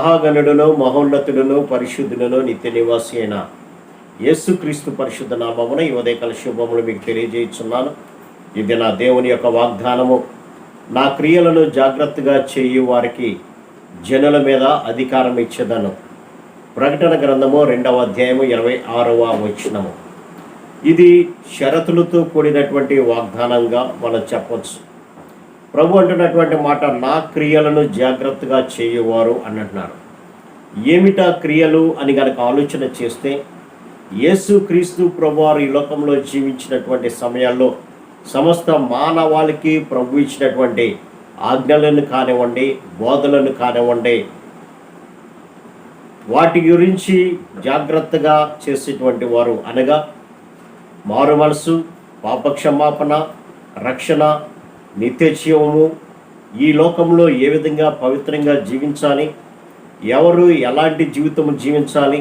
మహాగణుడును మహోన్నతుడును పరిశుద్ధుడును నిత్య నివాసి అయిన యేసుక్రీస్తు పరిశుద్ధ నామమున ఈ ఉదయకాల శుభములు మీకు తెలియజేస్తున్నాను. ఇది నా దేవుని యొక్క వాగ్దానము. నా క్రియలను జాగ్రత్తగా చేయు వారికి జనుల మీద అధికారం ఇచ్చేదను. ప్రకటన గ్రంథము 2వ అధ్యాయము 26వ వచనము. ఇది షరతులతో కూడినటువంటి వాగ్దానంగా మనం చెప్పవచ్చు. ప్రభు అంటున్నటువంటి మాట, నా క్రియలను జాగ్రత్తగా చేయువారు అని అంటున్నారు. ఏమిటా క్రియలు అని కనుక ఆలోచన చేస్తే, యేసుక్రీస్తు ప్రభువారు ఈ లోకంలో జీవించినటువంటి సమయాల్లో సమస్త మానవాళికి ప్రభు ఇచ్చినటువంటి ఆజ్ఞలను కానివ్వండి, బోధలను కానివ్వండి, వాటి గురించి జాగ్రత్తగా చేసేటువంటి వారు అనగా మారు మనసు, పాపక్షమాపణ, రక్షణ, నిత్య జీవము, ఈ లోకంలో ఏ విధంగా పవిత్రంగా జీవించాలి, ఎవరు ఎలాంటి జీవితం జీవించాలి,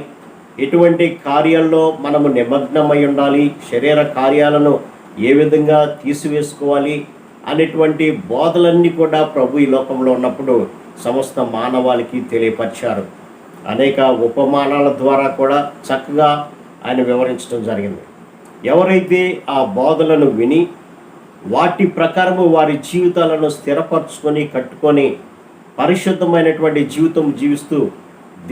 ఎటువంటి కార్యాల్లో మనము నిమగ్నమై ఉండాలి, శరీర కార్యాలను ఏ విధంగా తీసివేసుకోవాలి అనేటువంటి బోధలన్నీ కూడా ప్రభు ఈ లోకంలో ఉన్నప్పుడు సమస్త మానవాళికి తెలియపరిచారు. అనేక ఉపమానాల ద్వారా కూడా చక్కగా ఆయన వివరించడం జరిగింది. ఎవరైతే ఆ బోధలను విని వాటి ప్రకారము వారి జీవితాలను స్థిరపరచుకొని కట్టుకొని పరిశుద్ధమైనటువంటి జీవితం జీవిస్తూ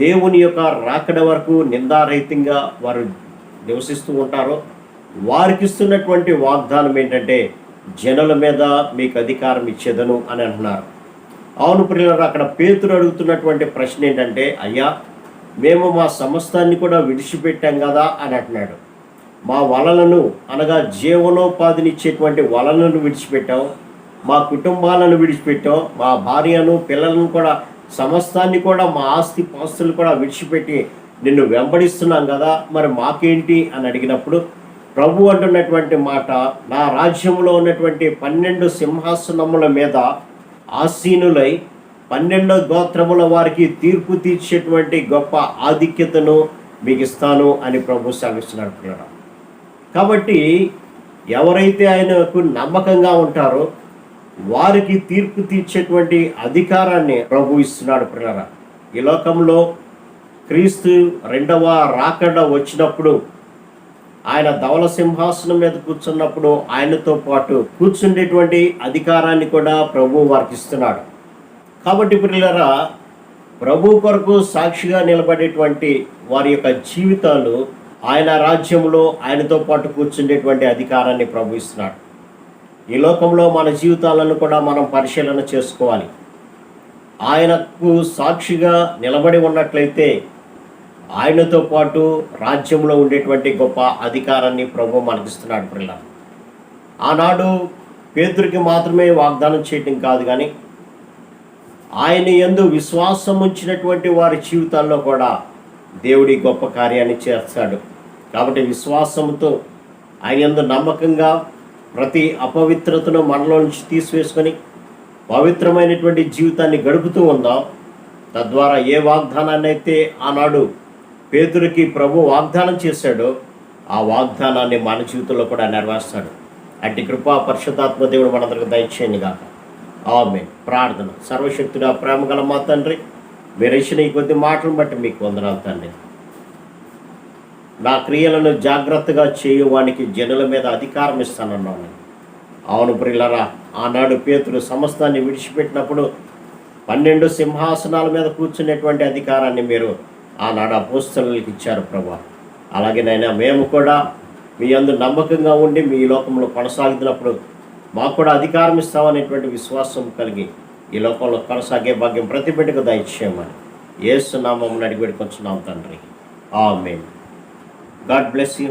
దేవుని యొక్క రాకడ వరకు నిందారహితంగా వారు నివసిస్తూ ఉంటారో వారికి ఇస్తున్నటువంటి వాగ్దానం ఏంటంటే, జనుల మీద మీకు అధికారం ఇచ్చేదను అని అంటున్నారు. అవును ప్రియులారా, అక్కడ పేతురు అడుగుతున్నటువంటి ప్రశ్న ఏంటంటే, అయ్యా మేము మా సమస్తాన్ని కూడా విడిచిపెట్టాం కదా అని అంటున్నాడు. మా వలలను అనగా జీవనోపాధినిచ్చేటువంటి వలలను విడిచిపెట్టాం, మా కుటుంబాలను విడిచిపెట్టాం, మా భార్యను పిల్లలను కూడా సమస్తాన్ని కూడా మా ఆస్తి పాస్తులు కూడా విడిచిపెట్టి నిన్ను వెంబడిస్తున్నాం కదా, మరి మాకేంటి అని అడిగినప్పుడు ప్రభు అంటున్నటువంటి మాట, నా రాజ్యంలో ఉన్నటువంటి 12 సింహాసనముల మీద ఆసీనులై 12 గోత్రముల వారికి తీర్పు తీర్చేటువంటి గొప్ప ఆధిక్యతను మీకు ఇస్తాను అని ప్రభు సెలవిస్తున్నాడు. కాబట్టి ఎవరైతే ఆయనకు నమ్మకంగా ఉంటారో వారికి తీర్పు తీర్చేటువంటి అధికారాన్ని ప్రభు ఇస్తున్నాడు. ప్రియులారా, ఈ లోకంలో క్రీస్తు 2వ రాకడ వచ్చినప్పుడు ఆయన ధవల సింహాసనం మీద కూర్చున్నప్పుడు ఆయనతో పాటు కూర్చుండేటువంటి అధికారాన్ని కూడా ప్రభు వారికి ఇస్తున్నాడు. కాబట్టి ప్రియులారా, ప్రభు కొరకు సాక్షిగా నిలబడేటువంటి వారి యొక్క జీవితాలు ఆయన రాజ్యంలో ఆయనతో పాటు కూర్చుండేటువంటి అధికారాన్ని ప్రభు ఇస్తున్నాడు. ఈ లోకంలో మన జీవితాలను కూడా మనం పరిశీలన చేసుకోవాలి. ఆయనకు సాక్షిగా నిలబడి ఉన్నట్లయితే ఆయనతో పాటు రాజ్యంలో ఉండేటువంటి గొప్ప అధికారాన్ని ప్రభు మనకిస్తున్నాడు. ప్రియులారా, ఆనాడు పేతురుకి మాత్రమే వాగ్దానం చేయటం కాదు, కానీ ఆయన యందు విశ్వాసం ఉంచినటువంటి వారి జీవితాల్లో కూడా దేవుడి గొప్ప కార్యాన్ని చేస్తాడు. కాబట్టి విశ్వాసంతో ఆయన యందు నమ్మకంగా ప్రతి అపవిత్రతను మనలో నుంచి తీసివేసుకొని పవిత్రమైనటువంటి జీవితాన్ని గడుపుతూ ఉందాం. తద్వారా ఏ వాగ్దానాన్ని అయితే ఆనాడు పేతురుకి ప్రభు వాగ్దానం చేశాడో ఆ వాగ్దానాన్ని మన జీవితంలో కూడా నెరవేర్స్తాడు. అట్టి కృపా పరిశుద్ధాత్మ దేవుడు మనందరికి దయచేయండి గాక. ఆమేన్. ప్రార్థన. సర్వశక్తుడా, ప్రేమ గల మా తండ్రి, మీరు ఇచ్చిన ఈ కొద్ది మాటలను బట్టి మీకు వందనాలు తండ్రి. నా క్రియలను జాగ్రత్తగా చేయువానికి జనుల మీద అధికారం ఇస్తానన్నాను. అవును ప్రియులారా, ఆనాడు పేతురు సమస్తాన్ని విడిచిపెట్టినప్పుడు 12 సింహాసనాల మీద కూర్చునేటువంటి అధికారాన్ని మీరు ఆనాడు అపోస్తలులకు ఇచ్చారు ప్రభా. అలాగేనైనా మేము కూడా మీ యందు నమ్మకంగా ఉండి మీ లోకంలో కొనసాగుతున్నప్పుడు మాకు కూడా అధికారం ఇస్తామనేటువంటి విశ్వాసం కలిగి ఈ లోకంలో కొనసాగే భాగ్యం ప్రతి బిడ్డకు దయచేయమని యేసు నామమున అడిగి పెట్టుకొచ్చున్నాం తండ్రి. ఆమేన్. God bless you.